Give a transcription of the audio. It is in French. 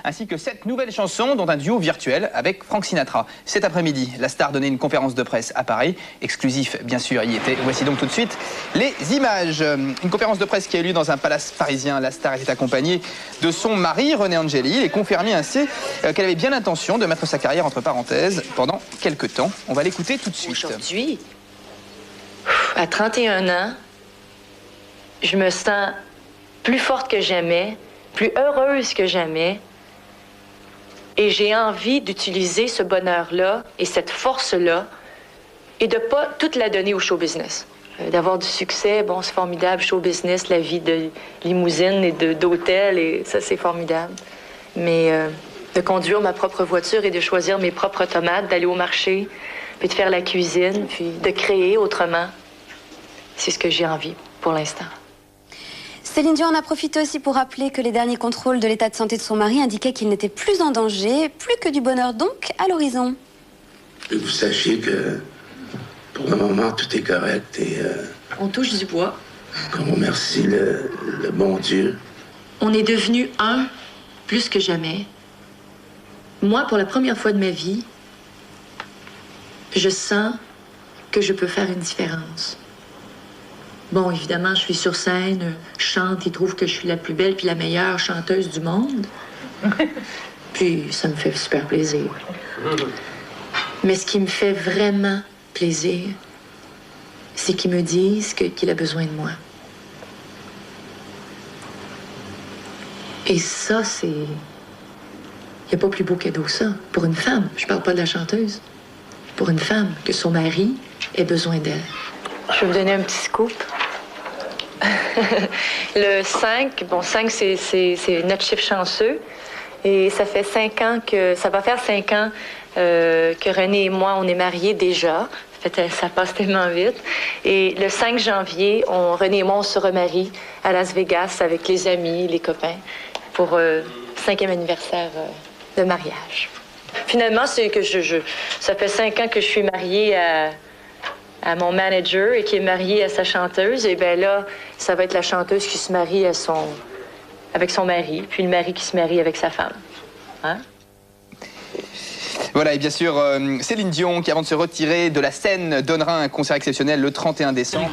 ainsi que 7 nouvelles chansons, dont un duo virtuel avec Frank Sinatra. Cet après-midi, la star donnait une conférence de presse à Paris, exclusif bien sûr y était. Voici donc tout de suite les images. Une conférence de presse qui a eu lieu dans un palace parisien. La star était accompagnée de son mari, René Angeli. Il est confirmé ainsi qu'elle avait bien l'intention de mettre sa carrière entre parenthèses pendant quelques temps. On va l'écouter tout de suite. Aujourd'hui, à 31 ans, je me sens plus forte que jamais, plus heureuse que jamais. Et j'ai envie d'utiliser ce bonheur-là et cette force-là et de pas toute la donner au show business. D'avoir du succès, bon, c'est formidable, show business, la vie de limousine et d'hôtel, et ça, c'est formidable. Mais de conduire ma propre voiture et de choisir mes propres tomates, d'aller au marché, puis de faire la cuisine, puis de créer autrement, c'est ce que j'ai envie pour l'instant. Céline Dion en a profité aussi pour rappeler que les derniers contrôles de l'état de santé de son mari indiquaient qu'il n'était plus en danger, plus que du bonheur donc à l'horizon. Que vous sachiez que pour le moment tout est correct et On touche du bois. qu'on remercie le bon Dieu. On est devenus un plus que jamais. Moi, pour la première fois de ma vie, je sens que je peux faire une différence. Bon, évidemment, je suis sur scène, je chante, ils trouvent que je suis la plus belle puis la meilleure chanteuse du monde. Puis ça me fait super plaisir. Mais ce qui me fait vraiment plaisir, c'est qu'ils me disent qu'il a besoin de moi. Et ça, c'est... Il n'y a pas plus beau cadeau que ça. Pour une femme, je parle pas de la chanteuse. Pour une femme, que son mari ait besoin d'elle. Je vais vous donner un petit scoop. Le 5, bon, 5, c'est notre chiffre chanceux. Et ça fait 5 ans que... Ça va faire 5 ans que René et moi, on est mariés déjà. Ça passe tellement vite. Et le 5 janvier, René et moi, on se remarie à Las Vegas avec les amis, les copains, pour 5e anniversaire de mariage. Finalement, c'est que ça fait 5 ans que je suis mariée à mon manager et qui est marié à sa chanteuse. Et bien là, ça va être la chanteuse qui se marie avec son mari, puis le mari qui se marie avec sa femme. Hein? Voilà, et bien sûr, Céline Dion, qui avant de se retirer de la scène, donnera un concert exceptionnel le 31 décembre.